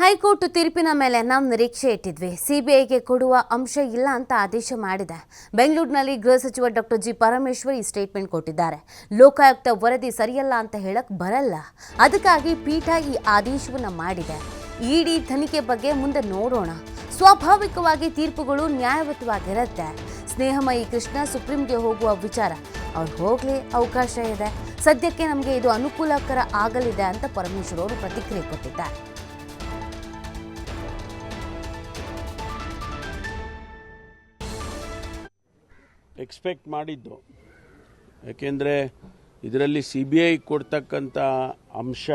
High court ತೀರ್ಪಿನ ಮೇಲೆ ನಾವು ನಿರೀಕ್ಷೆ ಇಟ್ಟಿದ್ವಿ. ಸಿಬಿಐಗೆ ಕೊಡುವ ಅಂಶ ಇಲ್ಲ ಅಂತ ಆದೇಶ ಮಾಡಿದೆ. ಬೆಂಗಳೂರಿನಲ್ಲಿ ಗೃಹ ಸಚಿವ ಡಾಕ್ಟರ್ ಜಿ ಪರಮೇಶ್ವರ್ ಈ ಸ್ಟೇಟ್ಮೆಂಟ್ ಕೊಟ್ಟಿದ್ದಾರೆ. ಲೋಕಾಯುಕ್ತ ವರದಿ ಸರಿಯಲ್ಲ ಅಂತ ಹೇಳಕ್ ಬರಲ್ಲ, ಅದಕ್ಕಾಗಿ ಪೀಠ ಈ ಆದೇಶವನ್ನ ಮಾಡಿದೆ. ಇಡಿ ತನಿಖೆ ಬಗ್ಗೆ ಮುಂದೆ ನೋಡೋಣ. ಸ್ವಾಭಾವಿಕವಾಗಿ ತೀರ್ಪುಗಳು ನ್ಯಾಯಯುತವಾಗಿರುತ್ತೆ. ಸ್ನೇಹಮಯಿ ಕೃಷ್ಣ ಸುಪ್ರೀಂಗೆ ಹೋಗುವ ವಿಚಾರ, ಅವ್ರು ಹೋಗ್ಲಿ, ಅವಕಾಶ ಇದೆ. ಸದ್ಯಕ್ಕೆ ನಮಗೆ ಇದು ಅನುಕೂಲಕರ ಆಗಲಿದೆ ಅಂತ ಪರಮೇಶ್ವರ್ ಅವರು ಪ್ರತಿಕ್ರಿಯೆ ಕೊಟ್ಟಿದ್ದಾರೆ. ಎಕ್ಸ್ಪೆಕ್ಟ್ ಮಾಡಿದ್ದು, ಯಾಕೆಂದರೆ ಇದರಲ್ಲಿ CBI ಕೊಡ್ತಕ್ಕಂಥ ಅಂಶ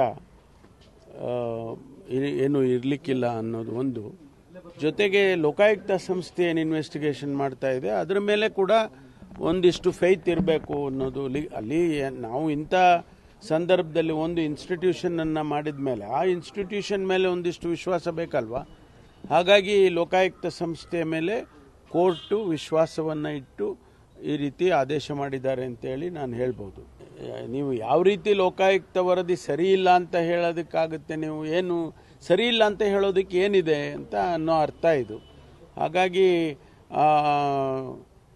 ಏನು ಇರಲಿಕ್ಕಿಲ್ಲ ಅನ್ನೋದು ಒಂದು. ಜೊತೆಗೆ ಲೋಕಾಯುಕ್ತ ಸಂಸ್ಥೆ ಏನು ಇನ್ವೆಸ್ಟಿಗೇಷನ್ ಮಾಡ್ತಾ ಇದೆ ಅದರ ಮೇಲೆ ಕೂಡ ಒಂದಿಷ್ಟು ಫೇತ್ ಇರಬೇಕು ಅನ್ನೋದು. ಅಲ್ಲಿ ನಾವು ಇಂಥ ಸಂದರ್ಭದಲ್ಲಿ ಒಂದು ಇನ್ಸ್ಟಿಟ್ಯೂಷನನ್ನು ಮಾಡಿದ ಮೇಲೆ ಆ ಇನ್ಸ್ಟಿಟ್ಯೂಷನ್ ಮೇಲೆ ಒಂದಿಷ್ಟು ವಿಶ್ವಾಸ ಬೇಕಲ್ವಾ. ಹಾಗಾಗಿ ಲೋಕಾಯುಕ್ತ ಸಂಸ್ಥೆಯ ಮೇಲೆ ಕೋರ್ಟು ವಿಶ್ವಾಸವನ್ನು ಇಟ್ಟು ಈ ರೀತಿ ಆದೇಶ ಮಾಡಿದ್ದಾರೆ ಅಂತೇಳಿ ನಾನು ಹೇಳ್ಬೋದು. ನೀವು ಯಾವ ರೀತಿ ಲೋಕಾಯುಕ್ತ ವರದಿ ಸರಿ ಇಲ್ಲ ಅಂತ ಹೇಳೋದಕ್ಕಾಗುತ್ತೆ? ನೀವು ಏನು ಸರಿ ಇಲ್ಲ ಅಂತ ಹೇಳೋದಕ್ಕೆ ಏನಿದೆ ಅಂತ ಅನ್ನೋ ಅರ್ಥ ಇದು. ಹಾಗಾಗಿ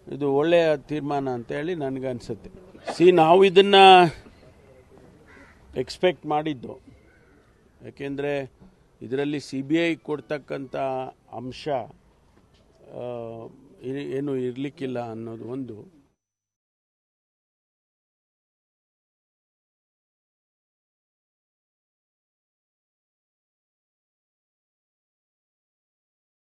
ಇದು ಒಳ್ಳೆಯ ತೀರ್ಮಾನ ಅಂತೇಳಿ ನನಗನ್ಸುತ್ತೆ. ನಾವು ಇದನ್ನು ಎಕ್ಸ್ಪೆಕ್ಟ್ ಮಾಡಿದ್ದು, ಯಾಕೆಂದರೆ ಇದರಲ್ಲಿ CBI ಕೊಡ್ತಕ್ಕಂಥ ಅಂಶ ಏನು ಇರಲಿಕ್ಕಿಲ್ಲ ಅನ್ನೋದು ಒಂದು.